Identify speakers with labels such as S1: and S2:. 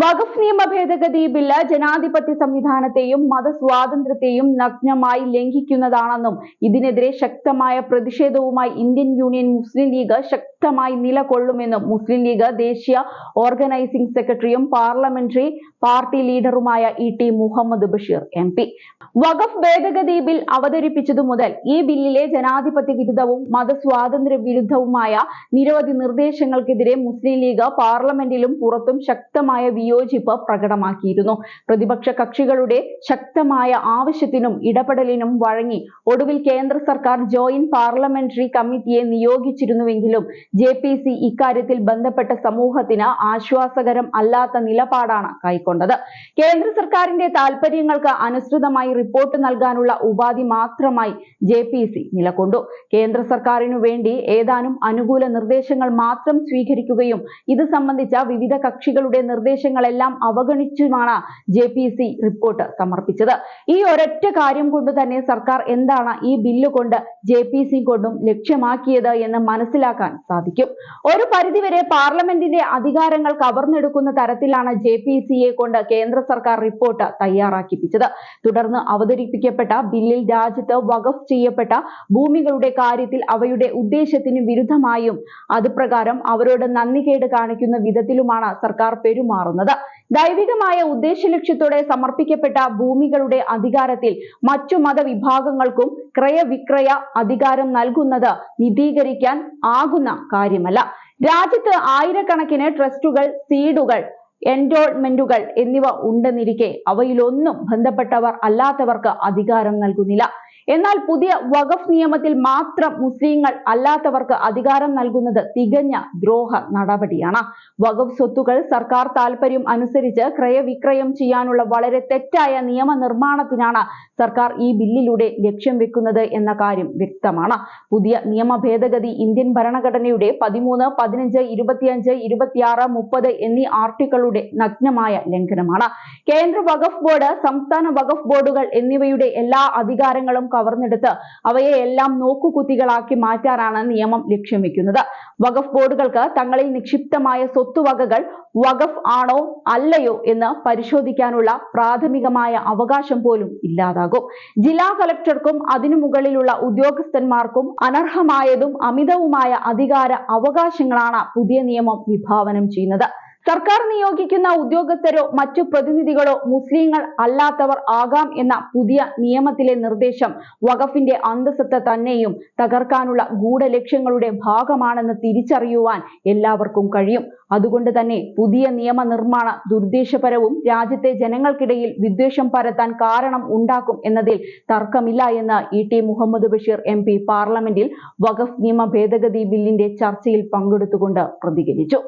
S1: വഖഫ് നിയമ ഭേദഗതി ബില്ല് ജനാധിപത്യ സംവിധാനത്തെയും മതസ്വാതന്ത്ര്യത്തെയും നഗ്നമായി ലംഘിക്കുന്നതാണെന്നും ഇതിനെതിരെ ശക്തമായ പ്രതിഷേധവുമായി ഇന്ത്യൻ യൂണിയൻ മുസ്ലിം ലീഗ് ശക്തമായി നിലകൊള്ളുമെന്നും മുസ്ലിം ലീഗ് ദേശീയ ഓർഗനൈസിംഗ് സെക്രട്ടറിയും പാർലമെന്ററി പാർട്ടി ലീഡറുമായ ഇ.ടി. മുഹമ്മദ് ബഷീർ MP. വഖഫ് ഭേദഗതി ബിൽ അവതരിപ്പിച്ചതു മുതൽ ഈ ബില്ലിലെ ജനാധിപത്യ വിരുദ്ധവും മതസ്വാതന്ത്ര്യ വിരുദ്ധവുമായ നിരവധി നിർദ്ദേശങ്ങൾക്കെതിരെ മുസ്ലിം ലീഗ് പാർലമെന്റിലും പുറത്തും ശക്തമായ വിയോജിപ്പ് പ്രകടമാക്കിയിരുന്നു. പ്രതിപക്ഷ കക്ഷികളുടെ ശക്തമായ ആവശ്യത്തിനും ഇടപെടലിനും വഴങ്ങി ഒടുവിൽ കേന്ദ്ര സർക്കാർ ജോയിന്റ് പാർലമെന്ററി കമ്മിറ്റിയെ നിയോഗിച്ചിരുന്നുവെങ്കിലും JPC ഇക്കാര്യത്തിൽ ബന്ധപ്പെട്ട സമൂഹത്തിന് ആശ്വാസകരം അല്ലാത്ത നിലപാടാണ് കൈക്കൊണ്ടത്. കേന്ദ്ര സർക്കാരിന്റെ താൽപര്യങ്ങൾക്ക് അനുസൃതമായി റിപ്പോർട്ട് നൽകാനുള്ള ഉപാധി മാത്രമായി JPC നിലകൊണ്ടു. കേന്ദ്ര സർക്കാരിനു വേണ്ടി ഏതാനും അനുകൂല നിർദ്ദേശങ്ങൾ മാത്രം സ്വീകരിക്കുകയും ഇത് സംബന്ധിച്ച വിവിധ കക്ഷികളുടെ നിർദ്ദേശങ്ങളെല്ലാം അവഗണിച്ചുമാണ് JPC റിപ്പോർട്ട് സമർപ്പിച്ചത്. ഈ ഒരൊറ്റ കാര്യം കൊണ്ട് തന്നെ സർക്കാർ എന്താണ് ഈ ബില്ല് കൊണ്ട് JPC കൊണ്ടും ലക്ഷ്യമാക്കിയത് എന്ന് മനസ്സിലാക്കാൻ സാധിക്കും. ഒരു പരിധിവരെ പാർലമെന്റിന്റെ അധികാരങ്ങൾ കവർന്നെടുക്കുന്ന തരത്തിലാണ് JPCയെ കൊണ്ട് കേന്ദ്ര സർക്കാർ റിപ്പോർട്ട് തയ്യാറാക്കിപ്പിച്ചത്. തുടർന്ന് അവതരിപ്പിക്കപ്പെട്ട ബില്ലിൽ രാജ്യത്ത് വഖഫ് ചെയ്യപ്പെട്ട ഭൂമികളുടെ കാര്യത്തിൽ അവയുടെ ഉദ്ദേശത്തിന് വിരുദ്ധമായും അതുപ്രകാരം അവരോട് നന്ദികേട് കാണിക്കുന്ന വിധത്തിലുമാണ് സർക്കാർ പെരുമാറുന്നത്. ദൈവികമായ ഉദ്ദേശലക്ഷ്യത്തോടെ സമർപ്പിക്കപ്പെട്ട ഭൂമികളുടെ അധികാരത്തിൽ മറ്റു മതവിഭാഗങ്ങൾക്കും ക്രയവിക്രയ അധികാരം നൽകുന്നത് നീതീകരിക്കാൻ ആകുന്ന കാര്യമല്ല. രാജ്യത്ത് ആയിരക്കണക്കിന് ട്രസ്റ്റുകൾ, സീഡുകൾ, എൻഡോൾമെന്റുകൾ എന്നിവ ഉണ്ടെന്നിരിക്കെ അവയിലൊന്നും ബന്ധപ്പെട്ടവർ അല്ലാത്തവർക്ക് അധികാരം നൽകുന്നില്ല. എന്നാൽ പുതിയ വഖഫ് നിയമത്തിൽ മാത്രം മുസ്ലിങ്ങൾ അല്ലാത്തവർക്ക് അധികാരം നൽകുന്നത് തികഞ്ഞ ദ്രോഹ നടപടിയാണ്. വഖഫ് സ്വത്തുക്കൾ സർക്കാർ താൽപര്യം അനുസരിച്ച് ക്രയവിക്രയം ചെയ്യാനുള്ള വളരെ തെറ്റായ നിയമനിർമ്മാണത്തിനാണ് സർക്കാർ ഈ ബില്ലിലൂടെ ലക്ഷ്യം വെക്കുന്നത് എന്ന കാര്യം വ്യക്തമാണ്. പുതിയ നിയമ ഭേദഗതി ഇന്ത്യൻ ഭരണഘടനയുടെ 13, 15, 25, 26, 30 എന്നീ ആർട്ടിക്കിളുടെ നഗ്നമായ ലംഘനമാണ്. കേന്ദ്ര വഖഫ് ബോർഡ്, സംസ്ഥാന വഖഫ് ബോർഡുകൾ എന്നിവയുടെ എല്ലാ അധികാരങ്ങളും കവർന്നെടുത്ത് അവയെ എല്ലാം നോക്കുകുത്തികളാക്കി മാറ്റാനാണ് നിയമം ലക്ഷ്യം വെക്കുന്നത്. വഖഫ് ബോർഡുകൾക്ക് തങ്ങളിൽ നിക്ഷിപ്തമായ സ്വത്തുവകകൾ വഖഫ് ആണോ അല്ലയോ എന്ന് പരിശോധിക്കാനുള്ള പ്രാഥമികമായ അവകാശം പോലും ഇല്ലാതാകും. ജില്ലാ കളക്ടർക്കും അതിനു മുകളിലുള്ള ഉദ്യോഗസ്ഥന്മാർക്കും അനർഹമായതും അമിതവുമായ അധികാര അവകാശങ്ങളാണ് പുതിയ നിയമം വിഭാവനം ചെയ്യുന്നത്. സർക്കാർ നിയോഗിക്കുന്ന ഉദ്യോഗസ്ഥരോ മറ്റു പ്രതിനിധികളോ മുസ്ലിങ്ങൾ അല്ലാത്തവർ ആകാം എന്ന പുതിയ നിയമത്തിലെ നിർദ്ദേശം വഖഫിന്റെ അന്തസ്സത്ത തന്നെയും തകർക്കാനുള്ള ഗൂഢലക്ഷ്യങ്ങളുടെ ഭാഗമാണെന്ന് തിരിച്ചറിയുവാൻ എല്ലാവർക്കും കഴിയും. അതുകൊണ്ട് തന്നെ പുതിയ നിയമനിർമ്മാണ ദുരുദ്ദേശപരവും രാജ്യത്തെ ജനങ്ങൾക്കിടയിൽ വിദ്വേഷം പരത്താൻ കാരണം ഉണ്ടാക്കും എന്നതിൽ തർക്കമില്ല എന്ന് ഇ.ടി. മുഹമ്മദ് ബഷീർ MP പാർലമെന്റിൽ വഖഫ് നിയമ ഭേദഗതി ബില്ലിന്റെ ചർച്ചയിൽ പങ്കെടുത്തുകൊണ്ട് പ്രതികരിച്ചു.